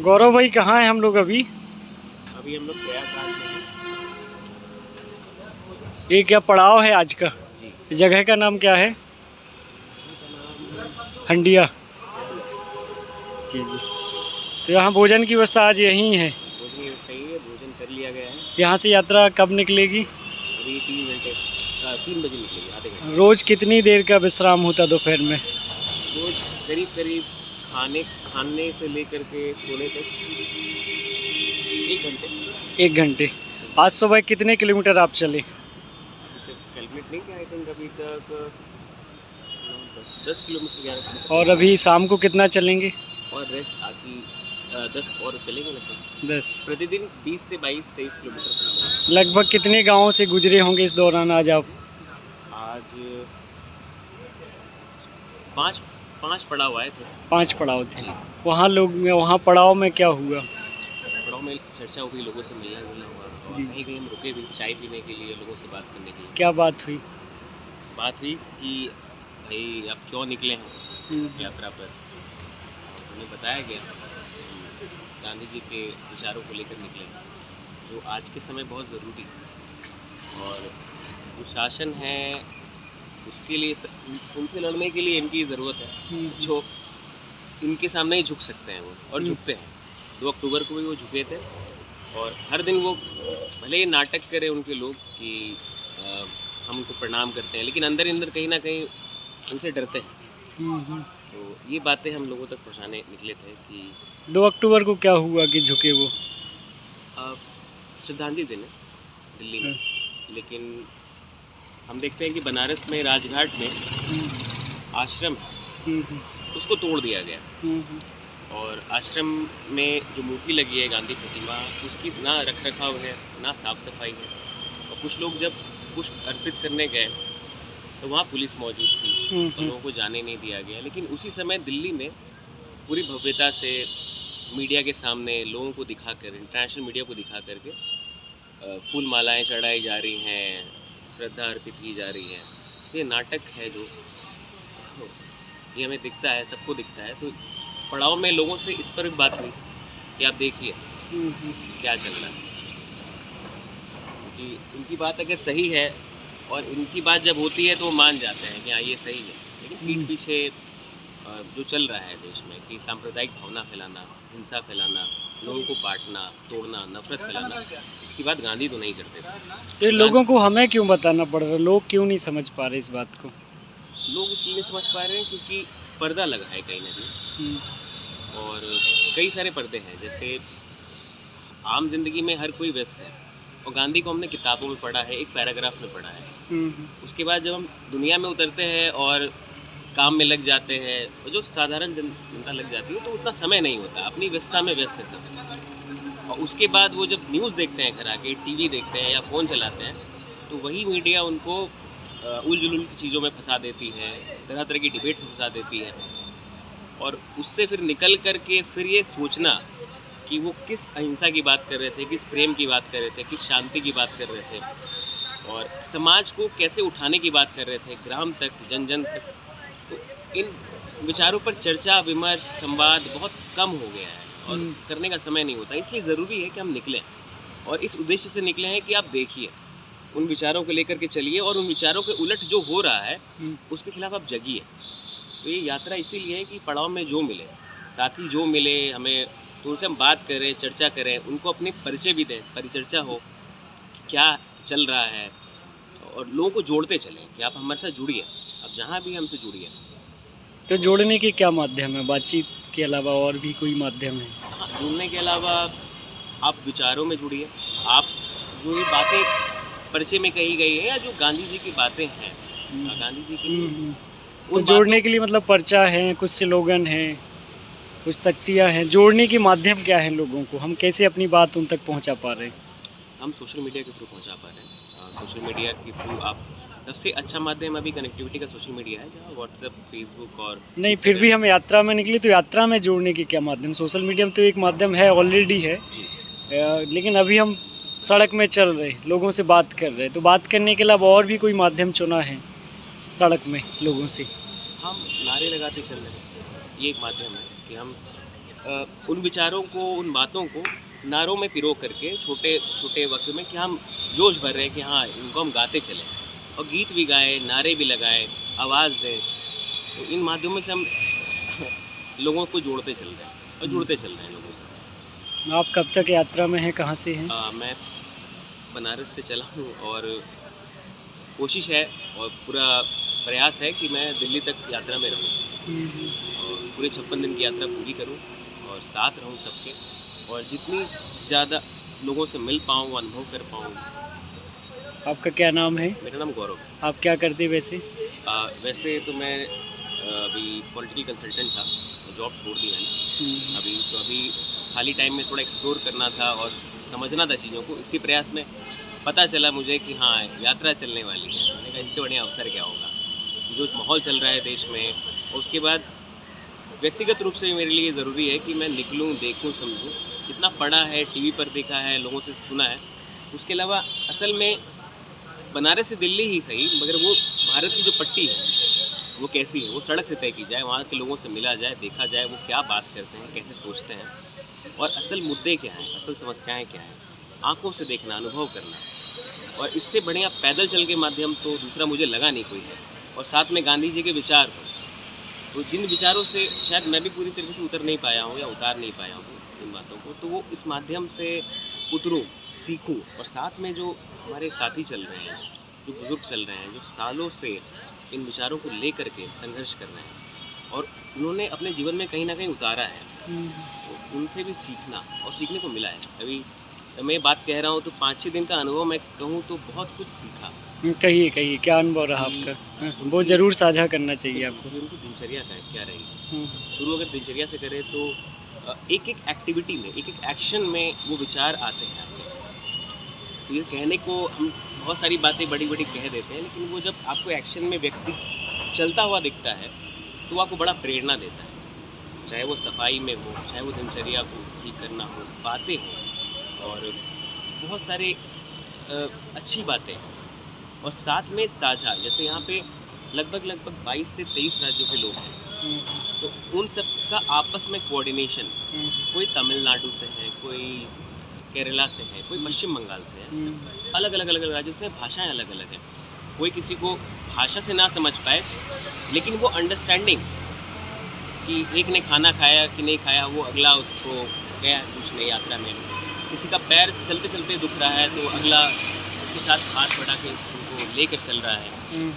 गौरव भाई कहाँ हैं हम लोग अभी? अभी हम लोग प्रयागराज में हैं। ये क्या पड़ाव है आज का? जी। इस जगह का नाम क्या है? इनका नाम हंडिया। जी जी। तो यहाँ भोजन की व्यवस्था आज यहीं है? भोजन की व्यवस्था ही है, भोजन कर लिया गया है। यहाँ से यात्रा कब निकलेगी? अभी 3 बजे निकलेगी, आधे घंटे। रोज कितनी देर का विश्राम होता दोपहर में? रोज करीब करीब खाने से लेकर के सोने तक 1 घंटे। 1 घंटे। आज सुबह कितने किलोमीटर आप चले? अभी तक कैलकुलेट नहीं किया, आई थिंक अभी तक 10 किलोमीटर 11 किलोमीटर। और अभी शाम को कितना चलेंगे? और रेस्ट आकी 10 और चलेंगे लगभग। 10। प्रतिदिन 20 से 22-23 किलोमीटर चलते हैं। लगभग कितने गांवों से गुजरे होंगे इस दौरान आज आप? आज 5 पड़ाव आए थे। 5 पड़ाव थे। वहाँ पड़ाव में क्या हुआ? पड़ाव में चर्चा हुई, लोगों से मिलना हुआ। जी। कहीं हम रुके भी चाय पीने के लिए, लोगों से बात करने के लिए। क्या बात हुई? बात हुई कि भाई आप क्यों निकले हैं यात्रा पर। उन्हें बताया गया गांधी जी के विचारों को लेकर निकले, जो आज के समय बहुत ज़रूरी है। और जो शासन है उसके लिए, उनसे लड़ने के लिए इनकी ज़रूरत है, जो इनके सामने ही झुक सकते हैं वो, और झुकते हैं। 2 अक्टूबर को भी वो झुके थे, और हर दिन वो भले ही नाटक करें उनके लोग कि हम उनको प्रणाम करते हैं, लेकिन अंदर अंदर कहीं ना कहीं उनसे डरते हैं। तो ये बातें हम लोगों तक पहुंचाने निकले थे कि 2 अक्टूबर को क्या हुआ कि झुके वो? श्रद्धांजलि दिन है दिल्ली में, लेकिन हम देखते हैं कि बनारस में राजघाट में आश्रम है, उसको तोड़ दिया गया। और आश्रम में जो मूर्ति लगी है गांधी प्रतिमा, उसकी ना रख रखाव है, ना साफ सफाई है। और कुछ लोग जब पुष्प अर्पित करने गए तो वहाँ पुलिस मौजूद थी, और लोगों को जाने नहीं दिया गया। लेकिन उसी समय दिल्ली में पूरी भव्यता से मीडिया के सामने लोगों को दिखाकर, इंटरनेशनल मीडिया को दिखा करके फूल मालाएँ चढ़ाई जा रही हैं, श्रद्धा अर्पित की जा रही है। ये नाटक है जो ये हमें दिखता है, सबको दिखता है। तो पड़ाव में लोगों से इस पर भी बात हुई कि आप देखिए क्या चल रहा है, क्योंकि उनकी बात अगर सही है और इनकी बात जब होती है तो वो मान जाते हैं कि हाँ ये सही है। लेकिन पीठ पीछे जो चल रहा है देश में कि सांप्रदायिक भावना फैलाना, हिंसा फैलाना, लोगों को बांटना, तोड़ना, नफरत फैलाना, इसकी बात गांधी तो नहीं करते थे। तो लोगों को हमें क्यों बताना पड़ रहा है? लोग क्यों नहीं समझ पा रहे इस बात को? लोग इसलिए नहीं समझ पा रहे हैं क्योंकि पर्दा लगा है कहीं ना कहीं, और कई सारे पर्दे हैं। जैसे आम जिंदगी में हर कोई व्यस्त है, और गांधी को हमने किताबों में पढ़ा है, एक पैराग्राफ में पढ़ा है। उसके बाद जब हम दुनिया में उतरते हैं और काम में लग जाते हैं, और जो साधारण जनता लग जाती है, तो उतना समय नहीं होता, अपनी व्यस्तता में व्यस्त है सब। और उसके बाद वो जब न्यूज़ देखते हैं, घर आके टीवी देखते हैं या फ़ोन चलाते हैं, तो वही मीडिया उनको उलझुल की चीज़ों में फंसा देती है, तरह तरह की डिबेट्स में फंसा देती है। और उससे फिर निकल कर के फिर ये सोचना कि वो किस अहिंसा की बात कर रहे थे, किस प्रेम की बात कर रहे थे, किस शांति की बात कर रहे थे, और समाज को कैसे उठाने की बात कर रहे थे, ग्राम तक, जन जन तक। तो इन विचारों पर चर्चा, विमर्श, संवाद बहुत कम हो गया है, और करने का समय नहीं होता। इसलिए ज़रूरी है कि हम निकलें, और इस उद्देश्य से निकले हैं कि आप देखिए, उन विचारों को लेकर के चलिए, और उन विचारों के उलट जो हो रहा है उसके खिलाफ आप जगिए। तो ये यात्रा इसीलिए है कि पड़ाव में जो मिले, साथी जो मिले हमें, तो उनसे हम बात करें, चर्चा करें, उनको अपने परिचय भी दें, परिचर्चा हो कि क्या चल रहा है, और लोगों को जोड़ते चलें कि आप हमारे साथ जुड़िए, आप जहाँ भी हमसे जुड़िए। तो जोड़ने के क्या माध्यम है? बातचीत के अलावा और भी कोई माध्यम है? हाँ, जुड़ने के अलावा आप विचारों में जुड़िए। आप जो ये बातें परिचय में कही गई है, या जो गांधी जी की बातें हैं, गांधी जी की तो जोड़ने के लिए मतलब पर्चा है, कुछ स्लोगन है, कुछ तख्तियाँ हैं, जोड़ने के माध्यम क्या है लोगों को? हम कैसे अपनी बात उन तक पहुंचा पा रहे हैं? हम सोशल मीडिया के थ्रू पहुंचा पा रहे हैं। सोशल मीडिया के थ्रू आप सबसे अच्छा माध्यम अभी कनेक्टिविटी का सोशल मीडिया है, जहाँ व्हाट्सएप, फेसबुक और नहीं, फिर भी हम यात्रा में निकले तो यात्रा में जोड़ने के क्या माध्यम? सोशल मीडिया में तो एक माध्यम है, ऑलरेडी है जी। लेकिन अभी हम सड़क में चल रहे, लोगों से बात कर रहे, तो बात करने के अलावा और भी कोई माध्यम चुना है सड़क में लोगों से? हम नारे लगाते चल रहे हैं, ये एक माध्यम है कि हम उन विचारों को, उन बातों को नारों में पिरो करके छोटे छोटे वाक्यों में कि हम जोश भर रहे हैं कि हाँ इनको हम गाते चलें, और गीत भी गाएं, नारे भी लगाएं, आवाज़ दें। तो इन माध्यमों से हम लोगों को जोड़ते चल रहे हैं और जुड़ते चल रहे हैं लोगों से। आप कब तक यात्रा में हैं, कहाँ से हैं? मैं बनारस से चला हूँ और कोशिश है और पूरा प्रयास है कि मैं दिल्ली तक यात्रा में रहूँ और पूरे 56 दिन की यात्रा पूरी करूँ और साथ रहूँ सबके, और जितनी ज़्यादा लोगों से मिल पाऊँ, अनुभव कर पाऊँ। आपका क्या नाम है? मेरा नाम गौरव है। आप क्या करते वैसे? वैसे तो मैं अभी पॉलिटिकल कंसल्टेंट था, जॉब छोड़ दी मैंने अभी खाली टाइम में थोड़ा एक्सप्लोर करना था और समझना था चीज़ों को। इसी प्रयास में पता चला मुझे कि हाँ यात्रा चलने वाली है। मैंने कहा इससे बढ़िया अवसर क्या होगा, जो माहौल चल रहा है देश में। और उसके बाद व्यक्तिगत रूप से मेरे लिए ज़रूरी है कि मैं निकलूँ, देखूँ, समझूँ। जितना पढ़ा है, टीवी पर देखा है, लोगों से सुना है, उसके अलावा असल में बनारस से दिल्ली ही सही, मगर वो भारत की जो पट्टी है वो कैसी है, वो सड़क से तय की जाए, वहाँ के लोगों से मिला जाए, देखा जाए वो क्या बात करते हैं, कैसे सोचते हैं, और असल मुद्दे क्या हैं, असल समस्याएं क्या हैं, आंखों से देखना, अनुभव करना। और इससे बढ़िया पैदल चल के माध्यम तो दूसरा मुझे लगा नहीं कोई है। और साथ में गांधी जी के विचार, तो जिन विचारों से शायद मैं भी पूरी तरीके से उतर नहीं पाया हूँ या उतार नहीं पाया हूँ इन बातों को, तो वो इस माध्यम से उतरूँ, सीखूँ। और साथ में जो हमारे साथी चल रहे हैं, जो बुजुर्ग चल रहे हैं, जो सालों से इन विचारों को लेकर के संघर्ष कर रहे हैं और उन्होंने अपने जीवन में कहीं ना कहीं उतारा है, तो उनसे भी सीखना और सीखने को मिला है। अभी मैं बात कह रहा हूँ तो 5-6 दिन का अनुभव मैं कहूँ तो बहुत कुछ सीखा। कहिए क्या अनुभव रहा आपका? वो जरूर साझा करना चाहिए आपको। उनकी दिनचर्या क्या रही, शुरू अगर दिनचर्या से करें तो एक एक एक्टिविटी में, एक एक एक्शन में वो विचार आते हैं आपके। ये कहने को हम बहुत सारी बातें बड़ी बड़ी कह देते हैं, लेकिन वो जब आपको एक्शन में व्यक्ति चलता हुआ दिखता है तो आपको बड़ा प्रेरणा देता है। चाहे वो सफाई में हो, चाहे वो दिनचर्या को ठीक करना हो, बातें हो, और बहुत सारे अच्छी बातें हैं। और साथ में साझा, जैसे यहाँ पे लगभग 22 से 23 राज्यों के लोग हैं, तो उन सब का आपस में कोऑर्डिनेशन, कोई तमिलनाडु से है, कोई केरला से है, कोई पश्चिम बंगाल से है, अलग अलग राज्यों से, भाषाएं अलग अलग हैं। कोई किसी को भाषा से ना समझ पाए, लेकिन वो अंडरस्टैंडिंग कि एक ने खाना खाया कि नहीं खाया, वो अगला उसको गया पूछने यात्रा में। किसी का पैर चलते चलते दुख रहा है तो अगला उसके साथ हाथ बढ़ा के उनको लेकर चल रहा है।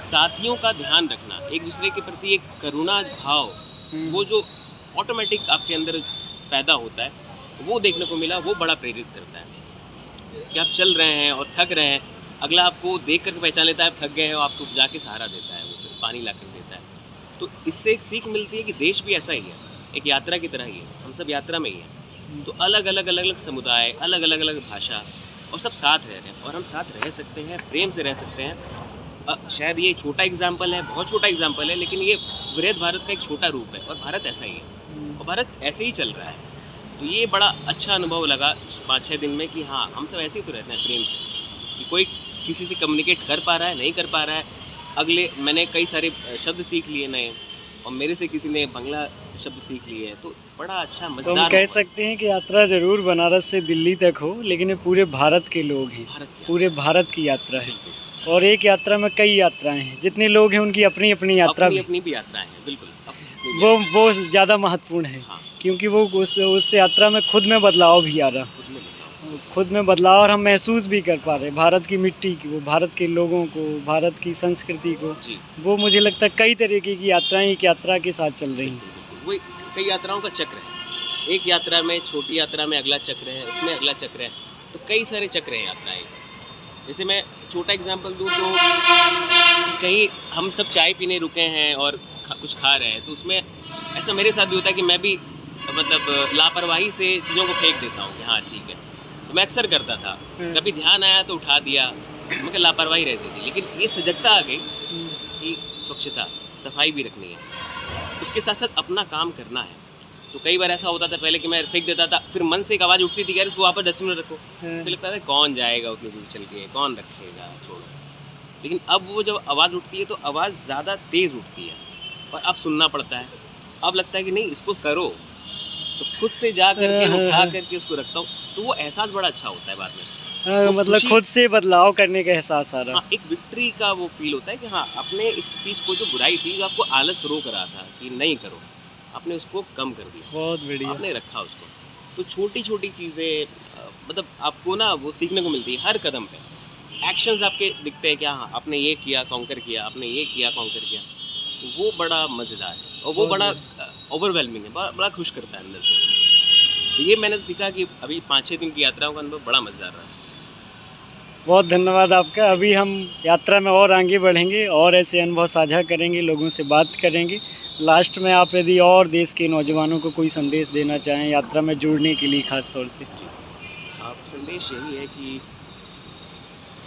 साथियों का ध्यान रखना, एक दूसरे के प्रति एक करुणा भाव, वो जो ऑटोमेटिक आपके अंदर पैदा होता है, वो देखने को मिला। वो बड़ा प्रेरित करता है कि आप चल रहे हैं और थक रहे हैं, अगला आपको देख कर पहचान लेता है आप थक गए हैं और आपको जाके सहारा देता है, वो फिर पानी ला कर देता है। तो इससे एक सीख मिलती है कि देश भी ऐसा ही है, एक यात्रा की तरह ही है, हम सब यात्रा में ही हैं। तो अलग अलग समुदाय, अलग अलग भाषा, और सब साथ रह रहे हैं, और हम साथ रह सकते हैं, प्रेम से रह सकते हैं। शायद ये छोटा एग्जाम्पल है, बहुत छोटा एग्जाम्पल है, लेकिन ये वृहद भारत का एक छोटा रूप है, और भारत ऐसा ही है, और भारत ऐसे ही चल रहा है। तो ये बड़ा अच्छा अनुभव लगा 5-6 दिन में कि हाँ हम सब ऐसे ही तो रहते हैं प्रेम से, कि कोई किसी से कम्युनिकेट कर पा रहा है, नहीं कर पा रहा है। अगले मैंने कई सारे शब्द सीख लिए नए, और मेरे से किसी ने बंगला शब्द सीख लिए हैं, तो बड़ा अच्छा मज़ेदार। तो हम कह सकते हैं कि यात्रा जरूर बनारस से दिल्ली तक हो, लेकिन ये पूरे भारत के लोग हैं, पूरे भारत की यात्रा है। और एक यात्रा में कई यात्राएं हैं, जितने लोग हैं उनकी अपनी अपनी यात्रा, अपनी भी यात्राएं हैं, बिल्कुल वो ज़्यादा महत्वपूर्ण है। हाँ। क्योंकि वो उस यात्रा में खुद में बदलाव भी आ रहा, खुद में बदलाव, और हम महसूस भी कर पा रहे हैं भारत की मिट्टी की, वो भारत के लोगों को, भारत की संस्कृति को। वो मुझे लगता है कई तरीके की यात्राएं एक यात्रा के साथ चल रही हैं। वो कई यात्राओं का चक्र है, एक यात्रा में, छोटी यात्रा में अगला चक्र है, उसमें अगला चक्र है, तो कई सारे चक्र हैं यात्राएं। जैसे मैं छोटा एग्जांपल दूँ तो कहीं हम सब चाय पीने रुके हैं और कुछ खा रहे हैं, तो उसमें ऐसा मेरे साथ भी होता है कि मैं भी मतलब लापरवाही से चीज़ों को फेंक देता हूँ कि हाँ ठीक है, तो मैं अक्सर करता था। कभी ध्यान आया तो उठा दिया, मगर लापरवाही रहती थी। लेकिन ये सजगता आ गई कि स्वच्छता, सफाई भी रखनी है, उसके साथ साथ अपना काम करना है। तो कई बार ऐसा होता था पहले कि मैं फेंक देता था, फिर मन से एक आवाज़ उठती थी यार इसको वापस डस्टबिन में रखो, फिर लगता था कौन जाएगा उतनी दूर चल के, कौन रखेगा, छोड़ो। लेकिन अब वो जब आवाज़ उठती है तो आवाज़ ज़्यादा तेज़ उठती है, और अब सुनना पड़ता है। अब लगता है कि नहीं, इसको करो, खुद से जा करके उठा करके उसको रखता हूँ, तो वो एहसास बड़ा अच्छा होता है बाद में। हाँ, मतलब खुद से बदलाव करने का एहसास आ रहा है। हाँ, एक विक्ट्री का वो फील होता है कि हाँ, आपने इस चीज़ को, जो बुराई थी, जो आपको आलस रोक रहा था कि नहीं करो, आपने उसको कम कर दिया, बहुत बढ़िया। आपने रखा उसको। तो छोटी छोटी चीज़ें मतलब आपको ना वो सीखने को मिलती है हर कदम पे। एक्शंस आपके दिखते हैं कि हाँ, आपने ये किया, कॉन्कर किया, आपने ये किया, कॉन्कर किया, तो वो बड़ा मज़ेदार है और वो बड़ा ओवरवेलमिंग है, बड़ा खुश करता है अंदर से। तो ये मैंने तो सीखा कि अभी 5-6 दिन की यात्राओं का अनुभव बड़ा मज़ेदार रहा। बहुत धन्यवाद आपका। अभी हम यात्रा में और आगे बढ़ेंगे और ऐसे अनुभव साझा करेंगे, लोगों से बात करेंगे। लास्ट में आप यदि और देश के नौजवानों को कोई संदेश देना चाहें यात्रा में जुड़ने के लिए खास तौर से। आप संदेश यही है कि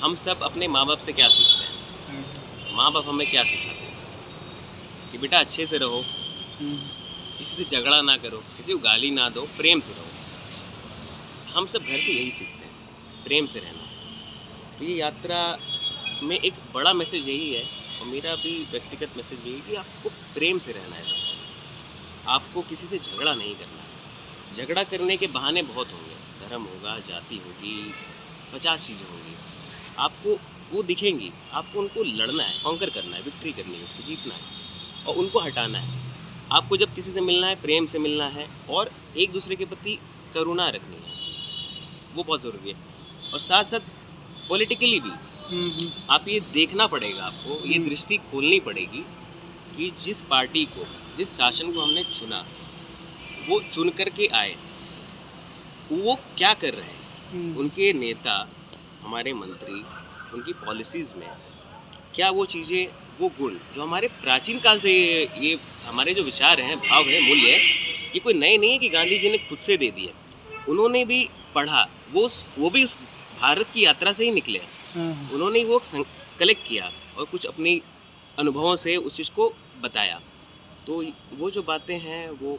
हम सब अपने माँ बाप से क्या सीखते हैं, माँ बाप हमें क्या सिखाते हैं कि बेटा अच्छे से रहो, किसी से झगड़ा ना करो, किसी को गाली ना दो, प्रेम से रहो। हम सब घर से यही सीखते हैं, प्रेम से रहना। तो ये यात्रा में एक बड़ा मैसेज यही है और मेरा भी व्यक्तिगत मैसेज यही है कि आपको प्रेम से रहना है। सबसे आपको किसी से झगड़ा नहीं करना है। झगड़ा करने के बहाने बहुत होंगे, धर्म होगा, जाति होगी, 50 चीज़ें होंगी, आपको वो दिखेंगी, आपको उनको लड़ना है, कॉन्कर करना है, विक्ट्री करनी है, उससे जीतना है और उनको हटाना है। आपको जब किसी से मिलना है, प्रेम से मिलना है और एक दूसरे के प्रति करुणा रखनी है, वो बहुत ज़रूरी है। और साथ साथ पॉलिटिकली भी आप ये देखना पड़ेगा, आपको ये दृष्टि खोलनी पड़ेगी कि जिस पार्टी को, जिस शासन को हमने चुना, वो चुन करके आए, वो क्या कर रहे हैं, उनके नेता, हमारे मंत्री, उनकी पॉलिसीज़ में क्या वो चीज़ें, वो गुण जो हमारे प्राचीन काल से ये हमारे जो विचार हैं, भाव है, मूल्य है, ये कोई नए नहीं है कि गांधी जी ने खुद से दे दिए। उन्होंने भी पढ़ा, वो भी उस भारत की यात्रा से ही निकले हैं। उन्होंने वो कलेक्ट किया और कुछ अपनी अनुभवों से उस चीज़ को बताया। तो वो जो बातें हैं वो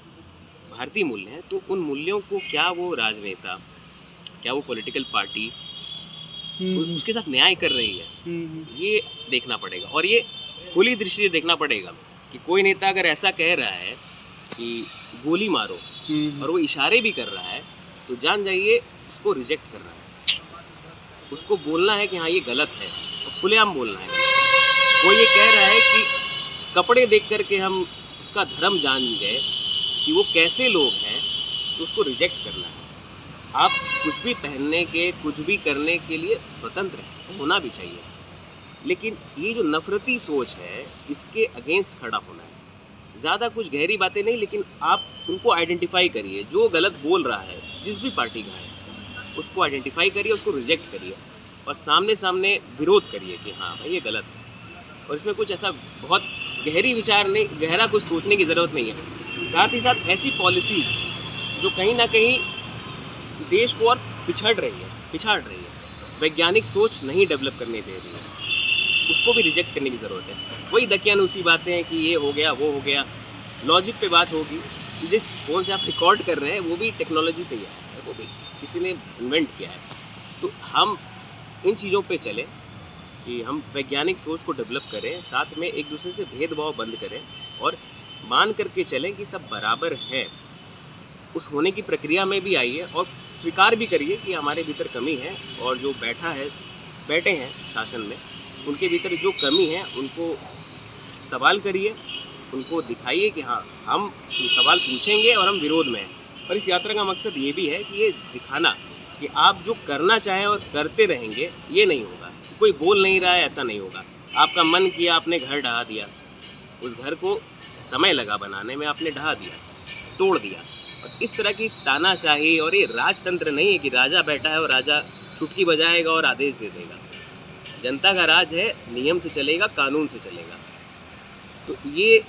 भारतीय मूल्य हैं। तो उन मूल्यों को क्या वो राजनेता, क्या वो पॉलिटिकल पार्टी उसके साथ न्याय कर रही है, ये देखना पड़ेगा। और ये खुली दृष्टि से देखना पड़ेगा कि कोई नेता अगर ऐसा कह रहा है कि गोली मारो और वो इशारे भी कर रहा है, तो जान जाइए उसको रिजेक्ट कर रहा है। उसको बोलना है कि हाँ ये गलत है और खुलेआम बोलना है। वो ये कह रहा है कि कपड़े देख करके हम उसका धर्म जान गए कि वो कैसे लोग हैं, तो उसको रिजेक्ट करना है। आप कुछ भी पहनने के, कुछ भी करने के लिए स्वतंत्र हैं, होना भी चाहिए, लेकिन ये जो नफरती सोच है, इसके अगेंस्ट खड़ा होना है। ज़्यादा कुछ गहरी बातें नहीं, लेकिन आप उनको आइडेंटिफाई करिए। जो गलत बोल रहा है, जिस भी पार्टी का है, उसको आइडेंटिफाई करिए, उसको रिजेक्ट करिए और सामने सामने विरोध करिए कि हाँ भाई ये गलत है। और इसमें कुछ ऐसा बहुत गहरी विचार नहीं, गहरा कुछ सोचने की ज़रूरत नहीं है। साथ ही साथ ऐसी पॉलिसीज़ जो कहीं ना कहीं देश को और पिछाड़ रही है, वैज्ञानिक सोच नहीं डेवलप करने दे रही है, उसको भी रिजेक्ट करने की ज़रूरत है। वही दकियानूसी बातें हैं कि ये हो गया, वो हो गया, लॉजिक पे बात होगी। जिस फ़ोन से आप रिकॉर्ड कर रहे हैं वो भी टेक्नोलॉजी से ही आया है, वो भी किसी ने इन्वेंट किया है। तो हम इन चीज़ों पे चलें कि हम वैज्ञानिक सोच को डेवलप करें, साथ में एक दूसरे से भेदभाव बंद करें और मान करके चलें कि सब बराबर हैं। उस होने की प्रक्रिया में भी आइए और स्वीकार भी करिए कि हमारे भीतर कमी है और जो बैठे हैं शासन में, उनके भीतर जो कमी है उनको सवाल करिए, उनको दिखाइए कि हाँ हम सवाल पूछेंगे और हम विरोध में हैं। और इस यात्रा का मकसद ये भी है कि ये दिखाना कि आप जो करना चाहें और करते रहेंगे, ये नहीं होगा। कोई बोल नहीं रहा है, ऐसा नहीं होगा। आपका मन किया, आपने घर ढहा दिया, उस घर को समय लगा बनाने में, आपने ढहा दिया, तोड़ दिया। और इस तरह की तानाशाही, और ये राजतंत्र नहीं है कि राजा बैठा है और राजा चुटकी बजाएगा और आदेश दे देगा। जनता का राज है, नियम से चलेगा, कानून से चलेगा। तो ये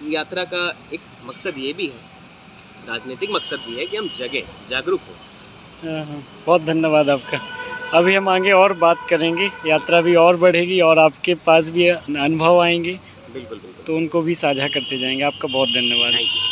यात्रा का एक मकसद ये भी है, राजनीतिक मकसद भी है कि हम जगें, जागरूक हो। बहुत धन्यवाद आपका। अभी हम आगे और बात करेंगे, यात्रा भी और बढ़ेगी और आपके पास भी अनुभव आएंगे, बिल्कुल बिल्कुल, तो उनको भी साझा करते जाएंगे। आपका बहुत धन्यवाद। Thank you.